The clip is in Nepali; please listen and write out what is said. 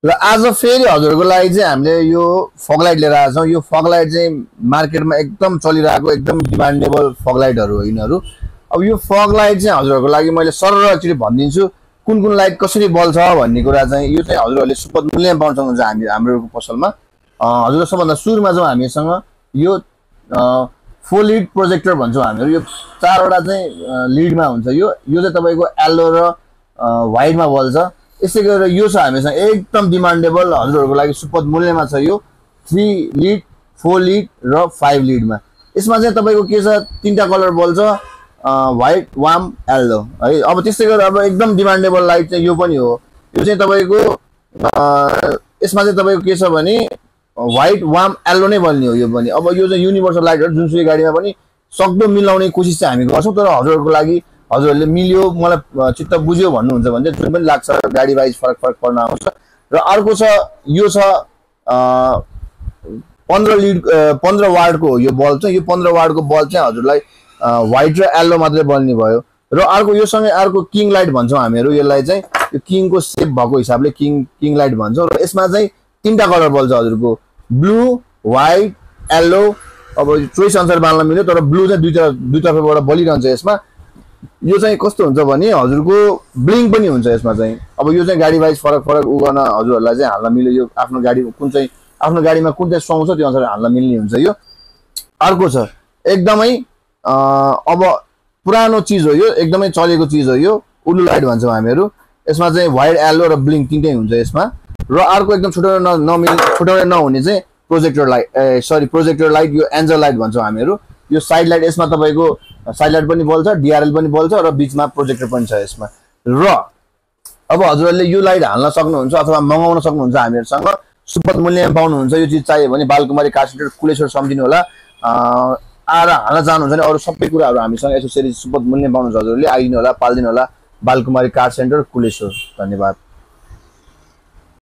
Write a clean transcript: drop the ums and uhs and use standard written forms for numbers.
र आज फेरि हजुरको लागि चाहिँ हामीले यो फग लाइट लिएर आएको छौँ। यो फग लाइट चाहिँ मार्केटमा एकदम चलिरहेको एकदम डिमान्डेबल फग लाइटहरू हो यिनीहरू। अब यो फग लाइट चाहिँ हजुरहरूको लागि मैले सरल एकचोटि भनिदिन्छु कुन कुन लाइट कसरी बल्छ भन्ने कुरा चाहिँ। यो चाहिँ हजुरहरूले सुपथ मूल्यमा पाउन सक्नुहुन्छ हाम्रो पसलमा। हजुर सबभन्दा सुरुमा चाहिँ हामीसँग यो 4 लिड प्रोजेक्टर भन्छौँ हामीहरू। यो 4वटा चाहिँ लिडमा हुन्छ। यो चाहिँ तपाईँको येलो र व्हाइटमा बल्छ। यसै गरेर यो छ हामीसँग एकदम डिमान्डेबल हजुरहरूको लागि सुपथ मूल्यमा छ यो 3 लिड 4 लिड र 5 लिडमा। यसमा चाहिँ तपाईँको के छ 3टा कलर बल्छ व्हाइट वार्म येलो है। अब त्यस्तै गरेर अब एकदम डिमान्डेबल लाइट चाहिँ यो पनि हो। यो चाहिँ तपाईँको यसमा चाहिँ तपाईँको के छ भने व्हाइट वार्म येलो नै बल्ने हो यो पनि। अब यो चाहिँ युनिभर्सल लाइटहरू जुनसुकै गाडीमा पनि सक्दो मिलाउने कोसिस चाहिँ हामी गर्छौँ। तर हजुरहरूको लागि हजुरहरूले मिल्यो मलाई चित्त बुझ्यो भन्नुहुन्छ भने चाहिँ जुन पनि लाग्छ गाडी वाइज फरक पर्न आउँछ। र अर्को छ यो छ 15 वाटको हो यो बल्ब चाहिँ। यो 15 वाटको बल्ब चाहिँ हजुरलाई व्हाइट र येलो मात्रै बल्ने भयो। र अर्को यो सँगै अर्को किङ लाइट भन्छौँ हामीहरू। यसलाई चाहिँ यो किङको सेप भएको हिसाबले किङ लाइट भन्छौँ। र यसमा चाहिँ 3टा कलर बल्छ हजुरको ब्लू व्हाइट येलो। अब चोइस अनुसार बाल्न मिल्यो तर ब्लू चाहिँ दुईतर्फबाट बलिरहन्छ यसमा। यो चाहिँ कस्तो हुन्छ भने हजुरको ब्लिङ पनि हुन्छ यसमा चाहिँ। अब यो चाहिँ गाडी वाइज फरक उ गर्न हजुरहरूलाई चाहिँ हाल्न मिल्यो। यो आफ्नो गाडीमा कुन चाहिँ सुहाउँछ त्यो अनुसार हाल्न मिल्ने हुन्छ यो। अर्को छ एकदमै अब पुरानो चिज हो यो एकदमै चलेको चिज हो यो उल्लु लाइट भन्छौँ हामीहरू। यसमा चाहिँ व्हाइट येलो र ब्लिङ 3टै हुन्छ यसमा। र अर्को एकदम छुट्याउन नहुने चाहिँ प्रोजेक्टर लाइट यो एन्जल लाइट भन्छौँ हामीहरू। यो साइड लाइट यसमा तपाईँको साइड लाइट पनि बल्छ डिआरएल पनि बल्छ र बिचमा प्रोजेक्टर पनि छ यसमा। र अब हजुरहरूले यो लाइट हाल्न सक्नुहुन्छ अथवा मगाउन सक्नुहुन्छ हामीहरूसँग सुपथ मूल्यमा पाउनुहुन्छ। यो चिज चाहियो भने बालकुमारी कार सेन्टर कुलेश्वर सम्झिनु होला। आएर हाल्न चाहनुहुन्छ भने अरू सबै कुराहरू हामीसँग एसोसिएरी सुपथ मूल्यमा पाउनुहुन्छ। हजुरहरूले आइदिनु होला पालिदिनु होला बालकुमारी कार सेन्टर कुलेश्वर। धन्यवाद।